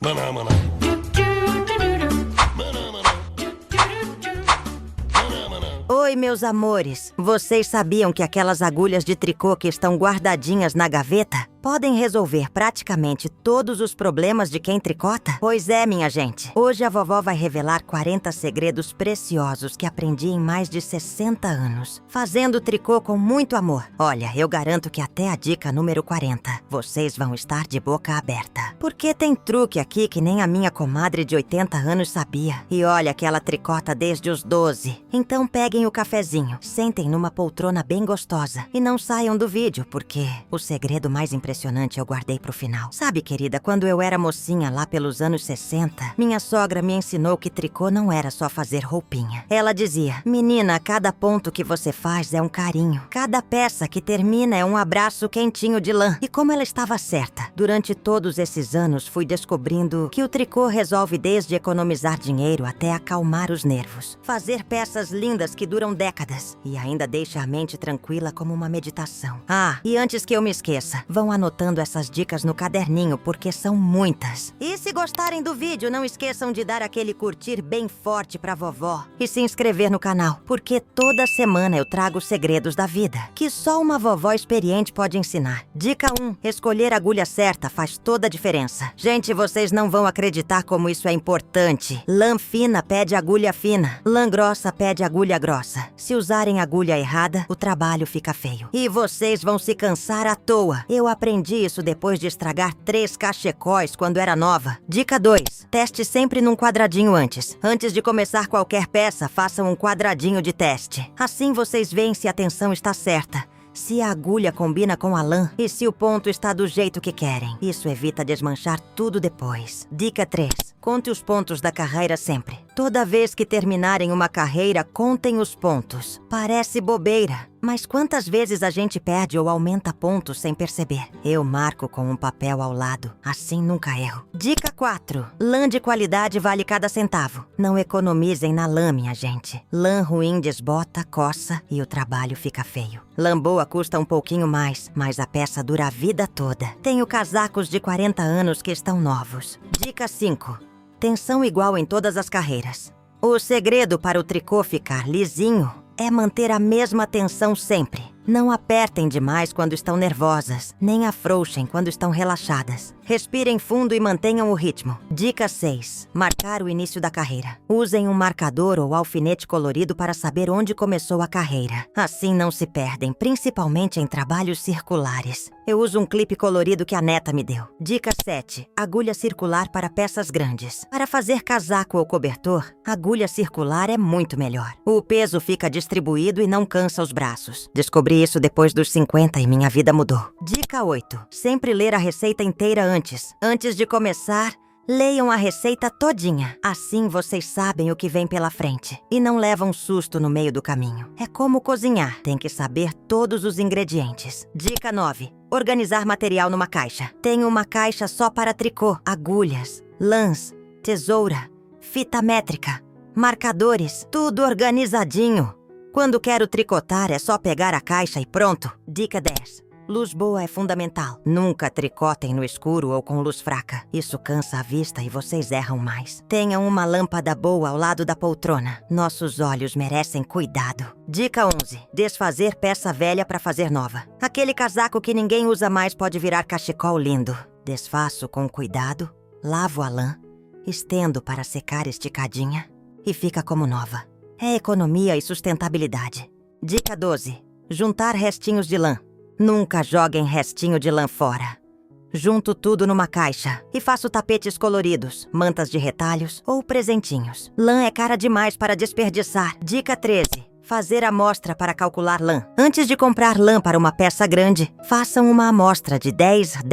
Maná, maná. Oi, meus amores. Vocês sabiam que aquelas agulhas de tricô que estão guardadinhas na gaveta podem resolver praticamente todos os problemas de quem tricota? Pois é, minha gente. Hoje a vovó vai revelar 40 segredos preciosos que aprendi em mais de 60 anos, fazendo tricô com muito amor. Olha, eu garanto que até a dica número 40, vocês vão estar de boca aberta. Porque tem truque aqui que nem a minha comadre de 80 anos sabia. E olha que ela tricota desde os 12. Então peguem o cafezinho, sentem numa poltrona bem gostosa e não saiam do vídeo, porque o segredo mais impressionante eu guardei pro final. Sabe, querida, quando eu era mocinha lá pelos anos 60, minha sogra me ensinou que tricô não era só fazer roupinha. Ela dizia: menina, cada ponto que você faz é um carinho. Cada peça que termina é um abraço quentinho de lã. E como ela estava certa, durante todos esses anos fui descobrindo que o tricô resolve desde economizar dinheiro até acalmar os nervos. Fazer peças lindas que duram décadas e ainda deixa a mente tranquila como uma meditação. Ah, e antes que eu me esqueça, vão anotando essas dicas no caderninho, porque são muitas. E se gostarem do vídeo, não esqueçam de dar aquele curtir bem forte pra vovó e se inscrever no canal, porque toda semana eu trago segredos da vida que só uma vovó experiente pode ensinar. Dica 1. Escolher a agulha certa faz toda a diferença. Gente, vocês não vão acreditar como isso é importante. Lã fina pede agulha fina. Lã grossa pede agulha grossa. Se usarem agulha errada, o trabalho fica feio. E vocês vão se cansar à toa. Eu aprendi isso depois de estragar 3 cachecóis quando era nova. Dica 2. Teste sempre num quadradinho antes. Antes de começar qualquer peça, façam um quadradinho de teste. Assim vocês veem se a tensão está certa, se a agulha combina com a lã e se o ponto está do jeito que querem. Isso evita desmanchar tudo depois. Dica 3. Conte os pontos da carreira sempre. Toda vez que terminarem uma carreira, contem os pontos. Parece bobeira, mas quantas vezes a gente perde ou aumenta pontos sem perceber? Eu marco com um papel ao lado, assim nunca erro. Dica 4. Lã de qualidade vale cada centavo. Não economizem na lã, minha gente. Lã ruim desbota, coça e o trabalho fica feio. Lã boa custa um pouquinho mais, mas a peça dura a vida toda. Tenho casacos de 40 anos que estão novos. Dica 5. Tensão igual em todas as carreiras. O segredo para o tricô ficar lisinho é manter a mesma tensão sempre. Não apertem demais quando estão nervosas, nem afrouxem quando estão relaxadas. Respirem fundo e mantenham o ritmo. Dica 6. Marcar o início da carreira. Usem um marcador ou alfinete colorido para saber onde começou a carreira. Assim não se perdem, principalmente em trabalhos circulares. Eu uso um clipe colorido que a neta me deu. Dica 7. Agulha circular para peças grandes. Para fazer casaco ou cobertor, agulha circular é muito melhor. O peso fica distribuído e não cansa os braços. Descobri isso depois dos 50 e minha vida mudou. Dica 8. Sempre ler a receita inteira antes. Antes de começar, leiam a receita todinha. Assim vocês sabem o que vem pela frente e não levam susto no meio do caminho. É como cozinhar. Tem que saber todos os ingredientes. Dica 9. Organizar material numa caixa. Tenho uma caixa só para tricô, agulhas, lãs, tesoura, fita métrica, marcadores, tudo organizadinho. Quando quero tricotar, é só pegar a caixa e pronto. Dica 10. Luz boa é fundamental. Nunca tricotem no escuro ou com luz fraca. Isso cansa a vista e vocês erram mais. Tenham uma lâmpada boa ao lado da poltrona. Nossos olhos merecem cuidado. Dica 11. Desfazer peça velha para fazer nova. Aquele casaco que ninguém usa mais pode virar cachecol lindo. Desfaço com cuidado, lavo a lã, estendo para secar esticadinha e fica como nova. É economia e sustentabilidade. Dica 12. Juntar restinhos de lã. Nunca joguem restinho de lã fora. Junto tudo numa caixa e faço tapetes coloridos, mantas de retalhos ou presentinhos. Lã é cara demais para desperdiçar. Dica 13. Fazer amostra para calcular lã. Antes de comprar lã para uma peça grande, façam uma amostra de 10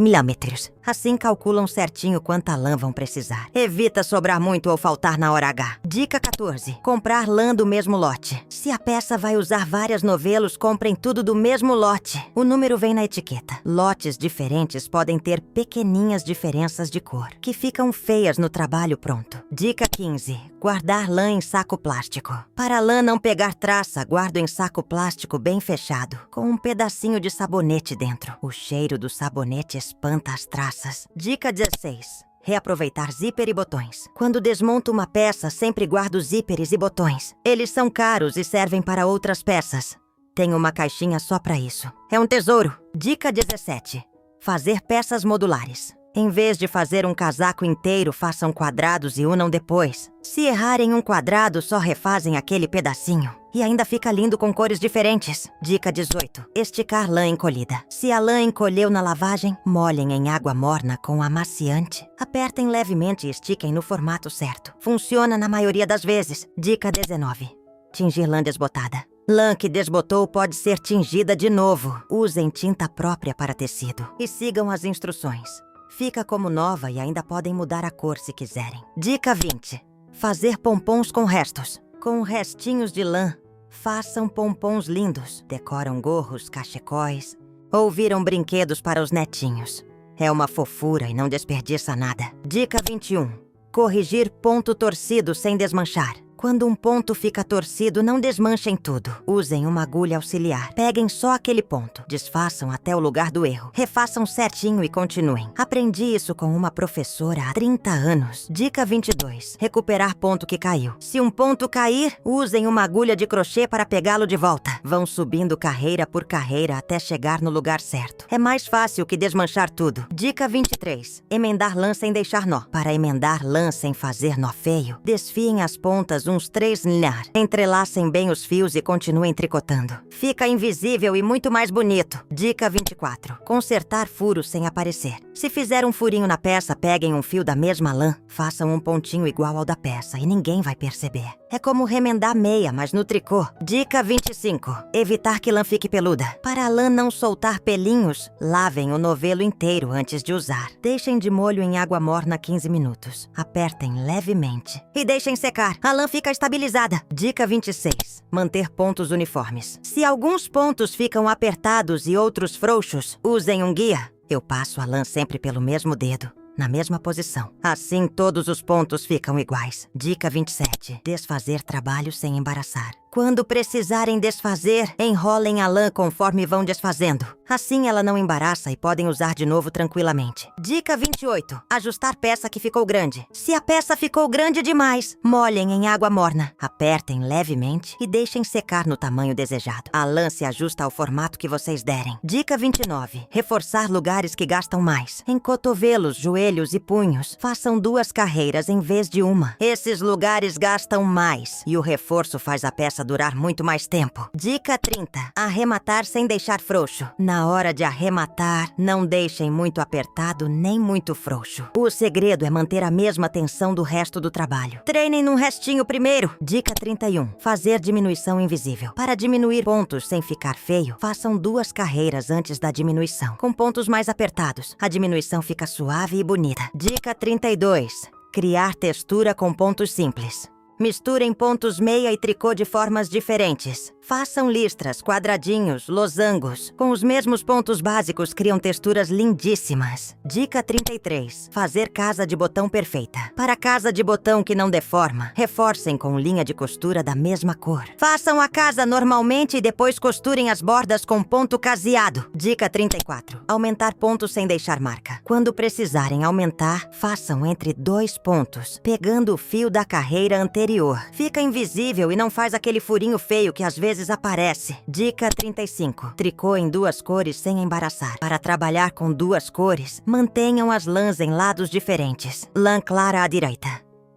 milímetros. Assim calculam certinho quanta lã vão precisar. Evita sobrar muito ou faltar na hora H. Dica 14. Comprar lã do mesmo lote. Se a peça vai usar vários novelos, comprem tudo do mesmo lote. O número vem na etiqueta. Lotes diferentes podem ter pequeninhas diferenças de cor, que ficam feias no trabalho pronto. Dica 15. Guardar lã em saco plástico. Para a lã não pegar traça, guardo em saco plástico bem fechado, com um pedacinho de sabonete dentro. O cheiro do sabonete espanta as traças. Dica 16. Reaproveitar zíper e botões. Quando desmonto uma peça, sempre guardo zíperes e botões. Eles são caros e servem para outras peças. Tenho uma caixinha só para isso. É um tesouro. Dica 17. Fazer peças modulares. Em vez de fazer um casaco inteiro, façam quadrados e unam depois. Se errarem um quadrado, só refazem aquele pedacinho. E ainda fica lindo com cores diferentes. Dica 18. Esticar lã encolhida. Se a lã encolheu na lavagem, molhem em água morna com amaciante. Apertem levemente e estiquem no formato certo. Funciona na maioria das vezes. Dica 19. Tingir lã desbotada. Lã que desbotou pode ser tingida de novo. Usem tinta própria para tecido. E sigam as instruções. Fica como nova e ainda podem mudar a cor se quiserem. Dica 20. Fazer pompons com restos. Com restinhos de lã, façam pompons lindos. Decoram gorros, cachecóis ou viram brinquedos para os netinhos. É uma fofura e não desperdiça nada. Dica 21. Corrigir ponto torcido sem desmanchar. Quando um ponto fica torcido, não desmanchem tudo. Usem uma agulha auxiliar. Peguem só aquele ponto. Desfaçam até o lugar do erro. Refaçam certinho e continuem. Aprendi isso com uma professora há 30 anos. Dica 22. Recuperar ponto que caiu. Se um ponto cair, usem uma agulha de crochê para pegá-lo de volta. Vão subindo carreira por carreira até chegar no lugar certo. É mais fácil que desmanchar tudo. Dica 23. Emendar lã sem deixar nó. Para emendar lã sem fazer nó feio, desfiem as pontas uns 3 milhar. Entrelacem bem os fios e continuem tricotando. Fica invisível e muito mais bonito. Dica 24. Consertar furos sem aparecer. Se fizer um furinho na peça, peguem um fio da mesma lã, façam um pontinho igual ao da peça e ninguém vai perceber. É como remendar meia, mas no tricô. Dica 25. Evitar que lã fique peluda. Para a lã não soltar pelinhos, lavem o novelo inteiro antes de usar. Deixem de molho em água morna 15 minutos. Apertem levemente e deixem secar. A lã fica estabilizada. Dica 26. Manter pontos uniformes. Se alguns pontos ficam apertados e outros frouxos, usem um guia. Eu passo a lã sempre pelo mesmo dedo, na mesma posição. Assim, todos os pontos ficam iguais. Dica 27. Desfazer trabalho sem embaraçar. Quando precisarem desfazer, enrolem a lã conforme vão desfazendo. Assim ela não embaraça e podem usar de novo tranquilamente. Dica 28. Ajustar peça que ficou grande. Se a peça ficou grande demais, molhem em água morna. Apertem levemente e deixem secar no tamanho desejado. A lã se ajusta ao formato que vocês derem. Dica 29. Reforçar lugares que gastam mais. Em cotovelos, joelhos e punhos, façam 2 carreiras em vez de uma. Esses lugares gastam mais e o reforço faz a peça durar muito mais tempo. Dica 30. Arrematar sem deixar frouxo. Na hora de arrematar, não deixem muito apertado nem muito frouxo. O segredo é manter a mesma tensão do resto do trabalho. Treinem num restinho primeiro. Dica 31. Fazer diminuição invisível. Para diminuir pontos sem ficar feio, façam 2 carreiras antes da diminuição, com pontos mais apertados. A diminuição fica suave e bonita. Dica 32. Criar textura com pontos simples. Misturem pontos meia e tricô de formas diferentes. Façam listras, quadradinhos, losangos. Com os mesmos pontos básicos, criam texturas lindíssimas. Dica 33. Fazer casa de botão perfeita. Para casa de botão que não deforma, reforcem com linha de costura da mesma cor. Façam a casa normalmente e depois costurem as bordas com ponto caseado. Dica 34. Aumentar pontos sem deixar marca. Quando precisarem aumentar, façam entre 2 pontos, pegando o fio da carreira anterior. Fica invisível e não faz aquele furinho feio que às vezes aparece. Dica 35. Tricô em 2 cores sem embaraçar. Para trabalhar com 2 cores, mantenham as lãs em lados diferentes. Lã clara à direita,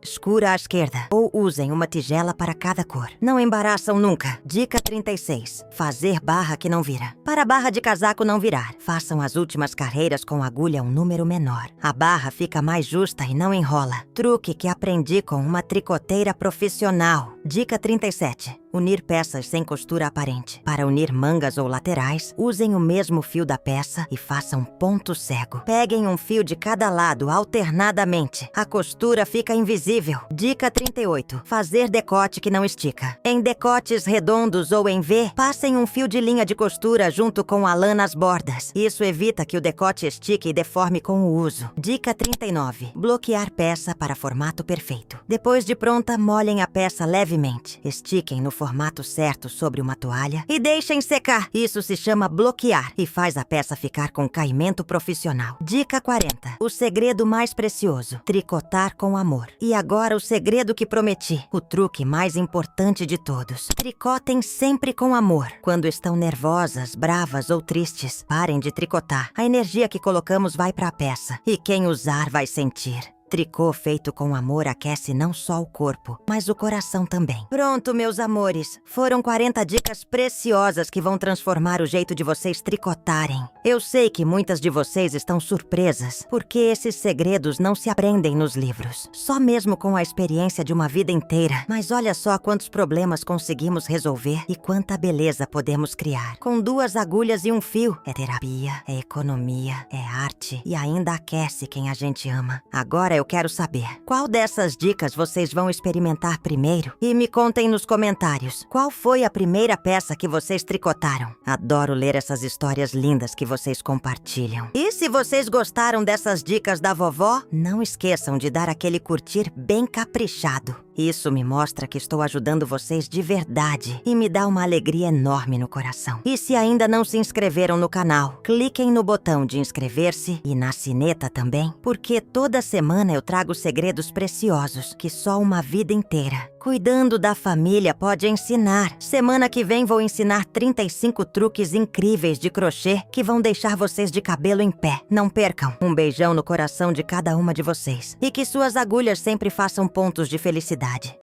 escura à esquerda, ou usem uma tigela para cada cor. Não embaraçam nunca. Dica 36. Fazer barra que não vira. Para a barra de casaco não virar, façam as últimas carreiras com agulha um número menor. A barra fica mais justa e não enrola. Truque que aprendi com uma tricoteira profissional. Dica 37. Unir peças sem costura aparente. Para unir mangas ou laterais, usem o mesmo fio da peça e façam ponto cego. Peguem um fio de cada lado alternadamente. A costura fica invisível. Dica 38. Fazer decote que não estica. Em decotes redondos ou em V, passem um fio de linha de costura junto com a lã nas bordas. Isso evita que o decote estique e deforme com o uso. Dica 39. Bloquear peça para formato perfeito. Depois de pronta, molhem a peça levemente suavemente. Estiquem no formato certo sobre uma toalha e deixem secar. Isso se chama bloquear e faz a peça ficar com caimento profissional. Dica 40. O segredo mais precioso: tricotar com amor. E agora o segredo que prometi, o truque mais importante de todos. Tricotem sempre com amor. Quando estão nervosas, bravas ou tristes, parem de tricotar. A energia que colocamos vai para a peça e quem usar vai sentir. Tricô feito com amor aquece não só o corpo, mas o coração também. Pronto, meus amores. Foram 40 dicas preciosas que vão transformar o jeito de vocês tricotarem. Eu sei que muitas de vocês estão surpresas, porque esses segredos não se aprendem nos livros. Só mesmo com a experiência de uma vida inteira. Mas olha só quantos problemas conseguimos resolver e quanta beleza podemos criar. Com 2 agulhas e um fio. É terapia, é economia, é arte e ainda aquece quem a gente ama. Agora eu quero saber, qual dessas dicas vocês vão experimentar primeiro? E me contem nos comentários, qual foi a primeira peça que vocês tricotaram? Adoro ler essas histórias lindas que vocês compartilham. E se vocês gostaram dessas dicas da vovó, não esqueçam de dar aquele curtir bem caprichado. Isso me mostra que estou ajudando vocês de verdade e me dá uma alegria enorme no coração. E se ainda não se inscreveram no canal, cliquem no botão de inscrever-se e na sineta também, porque toda semana eu trago segredos preciosos que só uma vida inteira cuidando da família pode ensinar. Semana que vem vou ensinar 35 truques incríveis de crochê que vão deixar vocês de cabelo em pé. Não percam. Um beijão no coração de cada uma de vocês e que suas agulhas sempre façam pontos de felicidade.